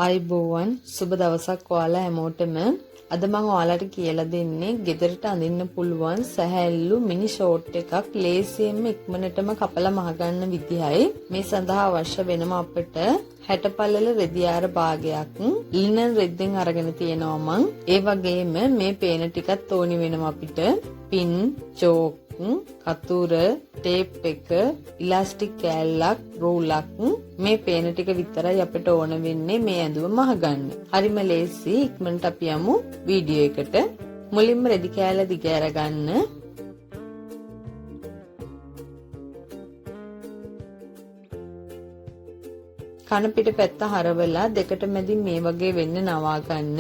ආයිබෝවන් සුබ දවසක් ඔයාලා හැමෝටම. අද මම ඔයාලට කියලා දෙන්නේ ගෙදරට අඳින්න පුළුවන් සැහැල්ලු මිනි ෂෝට් එකක් ලේසියෙන්ම ඉක්මනටම කපලා මහගන්න විදිහයි. මේ සඳහා අවශ්‍ය වෙනම අපිට 60 පළල රෙදි ආර භාගයක් ලිනන් රෙද්දෙන් අරගෙන තියෙනවා මං. ඒ වගේම මේ පේන ටිකත් ඕනි වෙනවා අපිට. පින්, චෝක්, කතුර, ටේප් එක, ඉලාස්ටික් කෑල්ලක්, රූලක් මේ පේන ටික විතරයි අපිට ඕන වෙන්නේ මේ ඇඳුම මහගන්න. හරිම ලේසි. ඉක්මනට අපි යමු වීඩියෝ එකට. මුලින්ම රෙදි කෑල්ල දිග අරගන්න. කන පිට පැත්ත හරවලා දෙකට මැදින් මේ වගේ වෙන්න නවා ගන්න.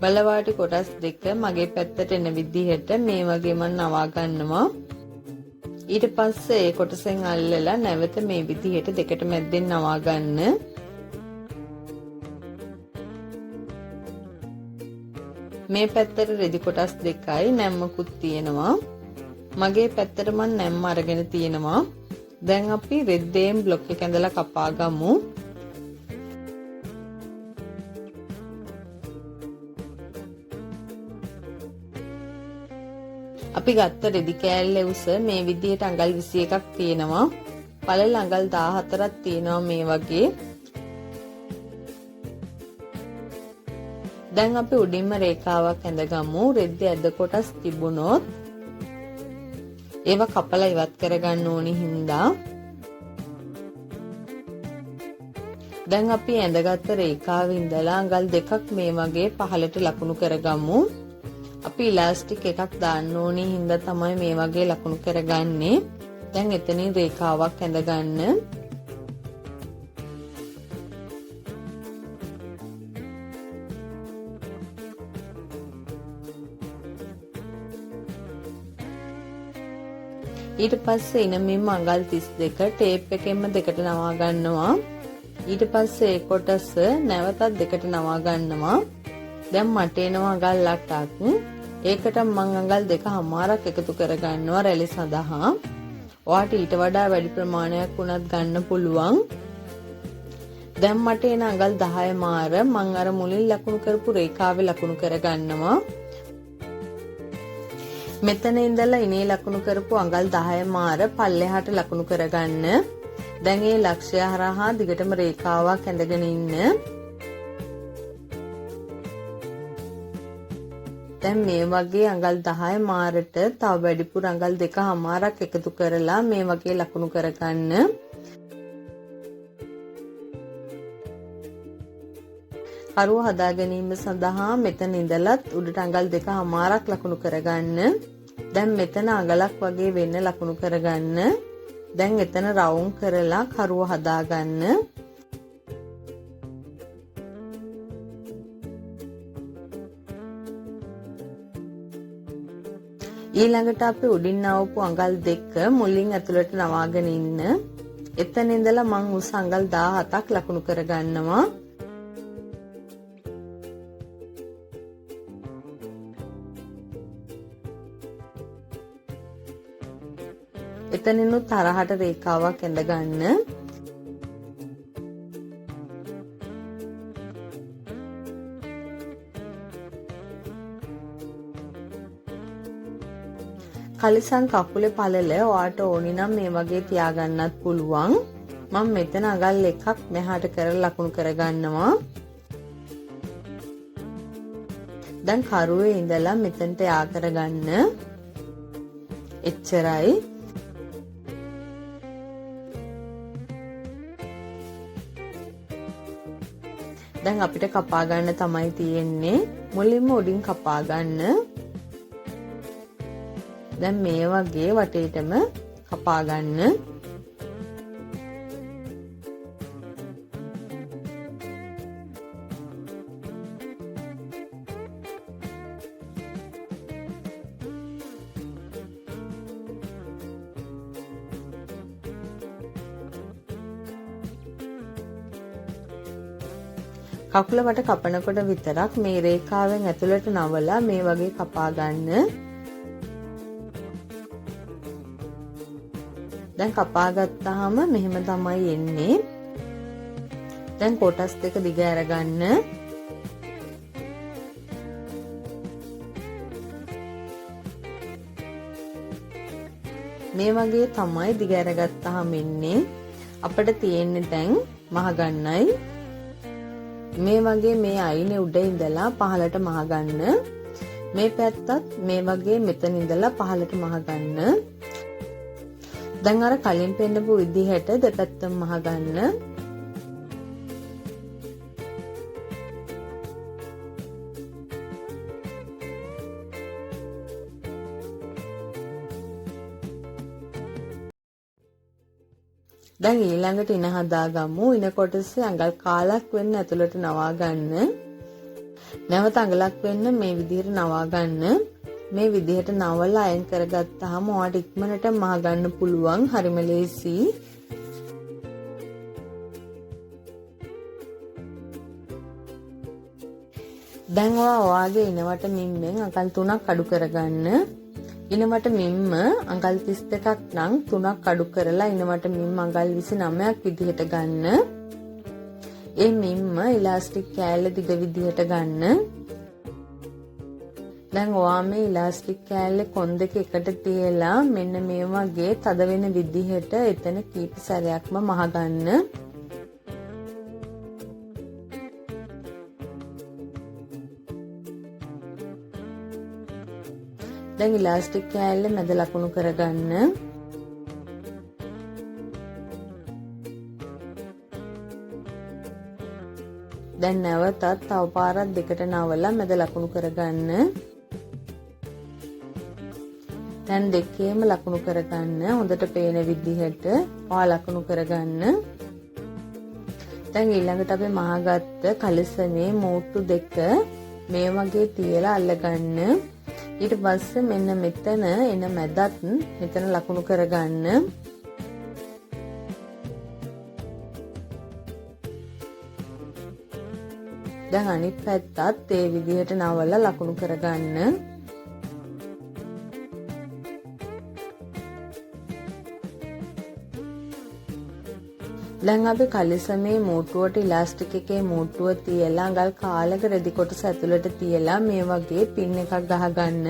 බලවාටි කොටස් දෙක මගේ පැත්තට එන විදිහට මේ වගේ මම නවා ගන්නවා. ඊට පස්සේ ඒ කොටසෙන් අල්ලලා නැවත මේ විදිහට දෙකට මැද්දෙන් නවා ගන්න. මේ පැත්තට රෙදි කොටස් දෙකයි නැම්මකුත් තියෙනවා. මගේ පැත්තට මම නැම්ම අරගෙන තියෙනවා. දැන් අපි රෙද්දෙන් බ්ලොක් එක ඇඳලා කපා ගමු. අපි ගත්ත රෙදි කෑල්ල උස මේ විදිහට අඟල් 21ක් තියෙනවා. පළල අඟල් 14ක් තියෙනවා මේ වගේ. දැන් අපි උඩින්ම රේඛාවක් ඇඳගමු. රෙද්ද ඇද කොටස් තිබුණොත් ඒවා කපලා ඉවත් කරගන්න ඕනි හින්දා. දැන් අපි ඇඳගත්ත රේඛාවේ ඉඳලා අඟල් දෙකක් මේ වගේ පහළට ලකුණු කරගමු. අපි ඉලාස්ටික් එකක් දාන්න ඕනේ හින්දා තමයි මේ වගේ ලකුණු කරගන්නේ. දැන් එතනින් රේඛාවක් ඇඳගන්න. ඊට පස්සේ ඉනමින්ම අඟල් 32 ටේප් එකෙන්ම දෙකට නවා ගන්නවා. ඊට පස්සේ ඒ කොටස නැවතත් දෙකට නවා ගන්නවා. දැන් මට එනවා අඟල් 8ක්. ඒකට මම අඟල් 2.5ක් එකතු කරගන්නවා රැලි සඳහා. ඔයාට ඊට වඩා වැඩි ප්‍රමාණයක් වුණත් ගන්න පුළුවන්. දැන් මට එන අඟල් 10 මාර මම අර මුලින් ලකුණු කරපු රේඛාවේ ලකුණු කරගන්නවා. මෙතන ඉඳලා ඉනේ ලකුණු කරපු අඟල් 10 මාර පල්ලෙහාට ලකුණු කරගන්න. දැන් මේ ලක්ෂ්‍ය හරහා දිගටම රේඛාවක් ඇඳගෙන ඉන්න. දැන් මේ වගේ අඟල් 10 මාරට තව වැඩිපුර අඟල් 2.5ක් එකතු කරලා මේ වගේ ලකුණු කරගන්න. කරුව හදා ගැනීම සඳහා මෙතන ඉඳලත් උඩට අඟල් 2.5ක් ලකුණු කරගන්න. දැන් මෙතන අඟලක් වගේ වෙන්න ලකුණු කරගන්න. දැන් එතන රවුම් කරලා කරුව හදාගන්න. ඊළඟට අපි උඩින් නවපු අඟල් 2 මුලින් ඇතුළට නවාගෙන ඉන්න. එතන ඉඳලා මං උස අඟල් 17ක් ලකුණු කරගන්නවා. එතනිනුත් තරහට රේඛාවක් ඇඳගන්න. කලිසම් කකුලේ පළල ඔයාට ඕනි නම් මේ වගේ තියාගන්නත් පුළුවන්. මම මෙතන අඟල් එකක් මෙහාට කරලා ලකුණු කරගන්නවා. දැන් කරුවේ ඉඳලා මෙතනට යා කරගන්න. එච්චරයි. දැන් අපිට කපා ගන්න තමයි තියෙන්නේ. මුලින්ම උඩින් කපා ගන්න. දැන් මේ වගේ වටේටම කපා ගන්න. කකුල වට කපනකොට විතරක් මේ රේඛාවෙන් ඇතුළට නවලා මේ වගේ කපා ගන්න. දැන් කපා ගත්තාම මෙහෙම තමයි එන්නේ. දැන් කොටස් දෙක දිග අරගන්න. මේ වගේ තමයි දිග අරගත්තාම ඉන්නේ. අපිට තියෙන්නේ දැන් මහ ගන්නයි. මේ වගේ මේ අයිනේ උඩ ඉඳලා පහළට මහ ගන්න. මේ පැත්තත් මේ වගේ මෙතන ඉඳලා පහළට මහ ගන්න. දැන් අර කලින් පෙන්නපු විදිහට දෙපැත්තම මහ ගන්න. දැන් ඊළඟට ඉන හදාගමු. ඉන කොටසේ අඟල් කාලක් වෙන්න ඇතුළට නවා ගන්න. නැවත අඟලක් වෙන්න මේ විදිහට නවා ගන්න. මේ විදිහට නවලා අයන් කරගත්තාම ඔයාලට ඉක්මනට මහ ගන්න පුළුවන්. හරිම ලේසි. දැන් ඔයාගේ ඉනවට මිම්මෙන් අඟල් 3ක් අඩු කරගන්න. ඉනවට මිම්ම අඟල් 32ක් නම් 3ක් අඩු කරලා ඉනවට මිම්ම අඟල් 29ක් විදිහට ගන්න. ඒ මිම්ම ඉලාස්ටික් කෑල්ල දිග විදිහට ගන්න. දැන් ඔයා මේ ඉලාස්ටික් කෑල්ලේ කොන් දෙක එකට තියලා මෙන්න මේ වගේ තද වෙන විදිහට එතන කීප සැරයක්ම මහ ගන්න. දැන් ඉලාස්ටික් කෑල්ල මැද ලකුණු කරගන්න. දැන් නැවතත් තව පාරක් දෙකට නවලා මැද ලකුණු කරගන්න. දැන් දෙකේම ලකුණු කරගන්න. හොඳට පේන විදිහට පා ලකුණු කරගන්න. දැන් ඊළඟට අපි මහගත්ත කලිසමේ මෝට්ටු දෙක මේ වගේ තියලා අල්ලගන්න. ඊට පස්සේ මෙන්න මෙතන එන මැදත් මෙතන ලකුණු කරගන්න. දැන් අනිත් පැත්තත් ඒ විදිහට නවලා ලකුණු කරගන්න. දැන් අපි කලිසමේ මෝට්ටුවට ඉලාස්ටික් එකේ මෝට්ටුව තියලා අඟල් කාලක රෙදි කොටස ඇතුළට තියලා මේ වගේ පින් එකක් ගහගන්න.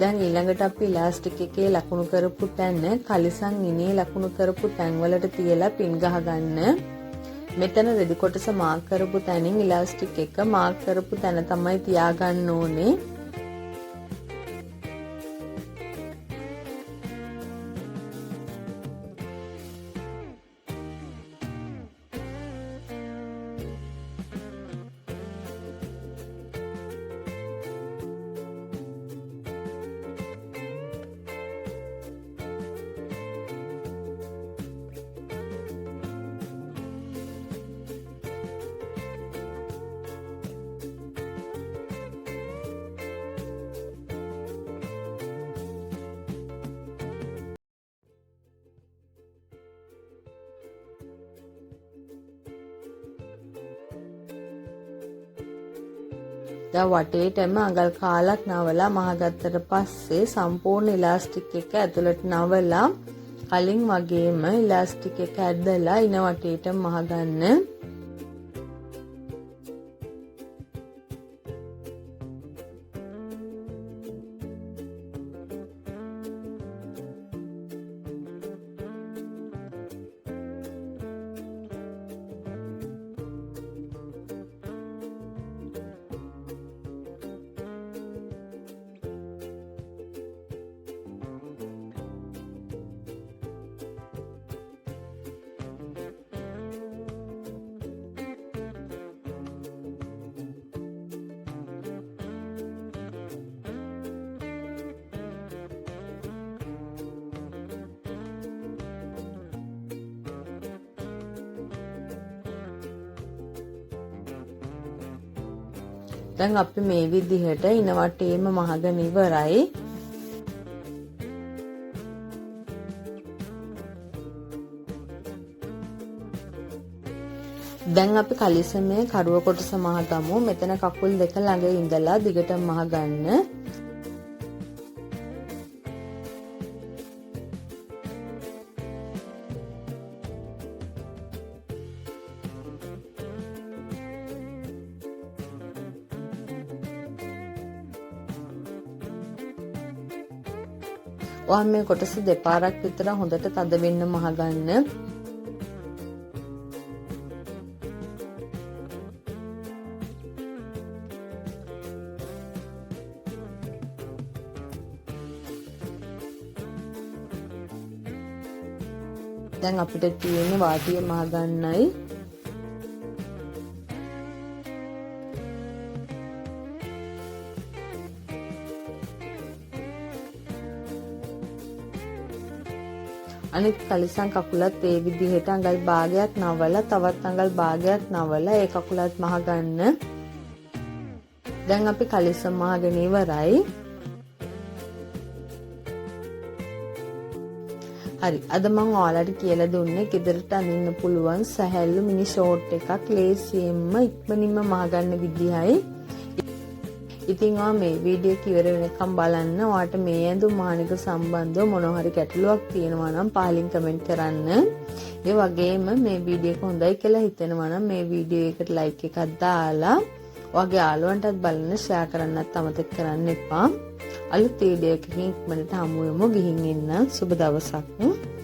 දැන් ඊළඟට අපි ඉලාස්ටික් එකේ ලකුණු කරපු තැන කලිසම් ඉනේ ලකුණු කරපු තැන් වලට තියලා පින් ගහගන්න. මෙතන රෙදි කොටස මාක් කරපු තැනින් ඉලාස්ටික් එක මාක් කරපු තැන තමයි තියාගන්න ඕනේ. දැන් වටේටම අඟල් කාලක් නවලා මහගත්තට පස්සේ සම්පූර්ණ ඉලාස්ටික් එක ඇතුළට නවලා කලින් වගේම ඉලාස්ටික් එක ඇදලා ඉන වටේට මහගන්න. දැන් අපි මේ විදිහට ඉන වටේම මහගෙන ඉවරයි. දැන් අපි කලිසමේ කරුව කොටස මහගමු. මෙතන කකුල් දෙක ළඟ ඉඳලා දිගටම මහගන්න. ඔයා මේ කොටස දෙපාරක් විතර හොඳට තද වෙන්න මහගන්න. දැන් අපිට තියෙන්නේ වාටිය මහගන්නයි. අනිත් කලිසම් කකුලත් ඒ විදිහට අඟල් භාගයක් නවලා තවත් අඟල් භාගයක් නවලා ඒ කකුලත් මහගන්න. දැන් අපි කලිසම් මහගෙන ඉවරයි. හරි, අද මම ඔයාලට කියලා දුන්නේ ගෙදරට අඳින්න පුළුවන් සැහැල්ලු මිනි ෂෝට් එකක් ලේසියෙන්ම ඉක්මනින්ම මහගන්න විදිහයි. ඉතින් ඔයා මේ වීඩියෝ එක ඉවර වෙනකම් බලන්න. ඔයාට මේ ඇඳුම් මානික සම්බන්ධව මොනවා හරි ගැටලුවක් තියෙනවා නම් පහලින් කමෙන්ට් කරන්න. ඒ වගේම මේ වීඩියෝ එක හොඳයි කියලා හිතෙනවා නම් මේ වීඩියෝ එකට ලයික් එකක් දාලා ඔයාගේ යාළුවන්ටත් බලන්න ෂෙයා කරන්නත් අමතක කරන්න එපා. අලුත් වීඩියෝ එකකින් ඉක්මනට හමු වෙමු. ගිහින් එන්න. සුබ දවසක්.